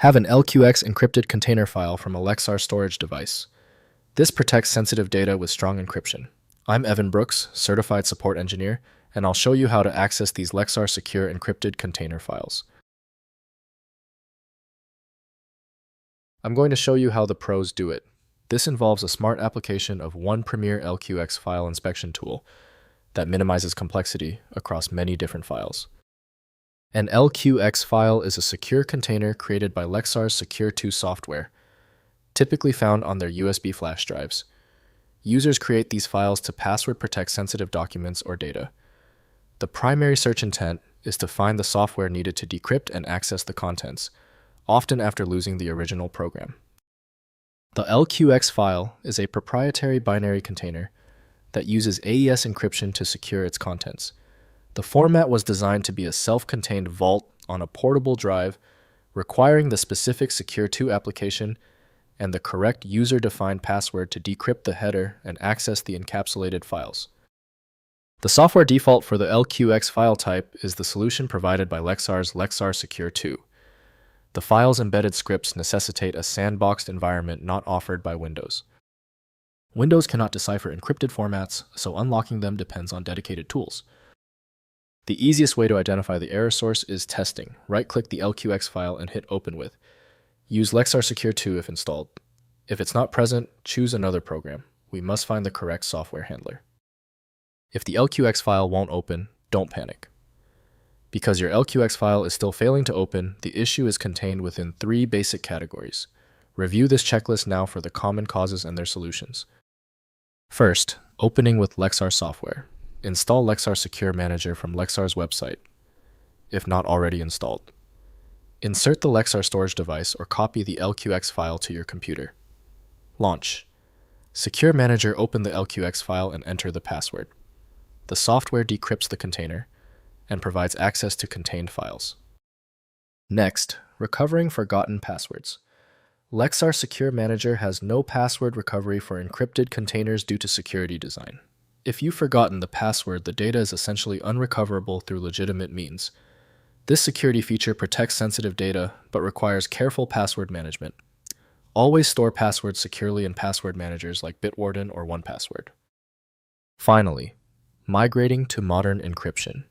Have an LQX encrypted container file from a Lexar storage device. This protects sensitive data with strong encryption. I'm Evan Brooks, Certified Support Engineer, and I'll show you how to access these Lexar Secure encrypted container files. I'm going to show you how the pros do it. This involves a smart application of one premier LQX file inspection tool that minimizes complexity across many different files. An LQX file is a secure container created by Lexar Secure II software, typically found on their USB flash drives. Users create these files to password protect sensitive documents or data. The primary search intent is to find the software needed to decrypt and access the contents, often after losing the original program. The LQX file is a proprietary binary container that uses AES encryption to secure its contents. The format was designed to be a self-contained vault on a portable drive, requiring the specific Secure II application and the correct user-defined password to decrypt the header and access the encapsulated files. The software default for the LQX file type is the solution provided by Lexar's Lexar Secure II. The file's embedded scripts necessitate a sandboxed environment not offered by Windows. Windows cannot decipher encrypted formats, so unlocking them depends on dedicated tools. The easiest way to identify the error source is testing. Right-click the LQX file and hit Open With. Use Lexar Secure II if installed. If it's not present, choose another program. We must find the correct software handler. If the LQX file won't open, don't panic. Because your LQX file is still failing to open, the issue is contained within 3 basic categories. Review this checklist now for the common causes and their solutions. First, opening with Lexar software. Install Lexar Secure Manager from Lexar's website, if not already installed. Insert the Lexar storage device or copy the LQX file to your computer. Launch. Secure Manager open the LQX file and enter the password. The software decrypts the container and provides access to contained files. Next, recovering forgotten passwords. Lexar Secure Manager has no password recovery for encrypted containers due to security design. If you've forgotten the password, the data is essentially unrecoverable through legitimate means. This security feature protects sensitive data, but requires careful password management. Always store passwords securely in password managers like Bitwarden or 1Password. Finally, migrating to modern encryption.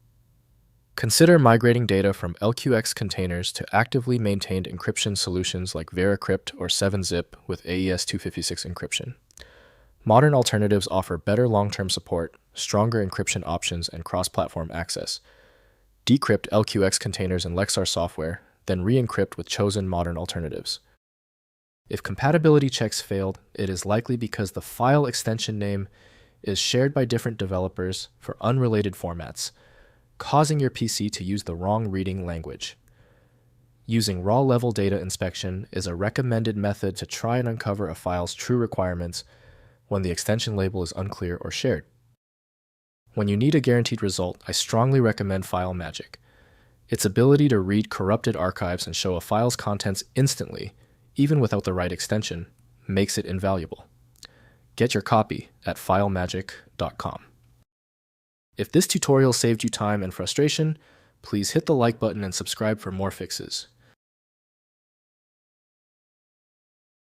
Consider migrating data from LQX containers to actively maintained encryption solutions like Decrypt or 7-Zip with AES 256 encryption. Modern alternatives offer better long-term support, stronger encryption options, and cross-platform access. Decrypt LQX containers in Lexar software, then re-encrypt with chosen modern alternatives. If compatibility checks failed, it is likely because the file extension name is shared by different developers for unrelated formats, causing your PC to use the wrong reading language. Using raw-level data inspection is a recommended method to try and uncover a file's true requirements when the extension label is unclear or shared. When you need a guaranteed result, I strongly recommend File Magic. Its ability to read corrupted archives and show a file's contents instantly, even without the right extension, makes it invaluable. Get your copy at filemagic.com. If this tutorial saved you time and frustration, please hit the like button and subscribe for more fixes.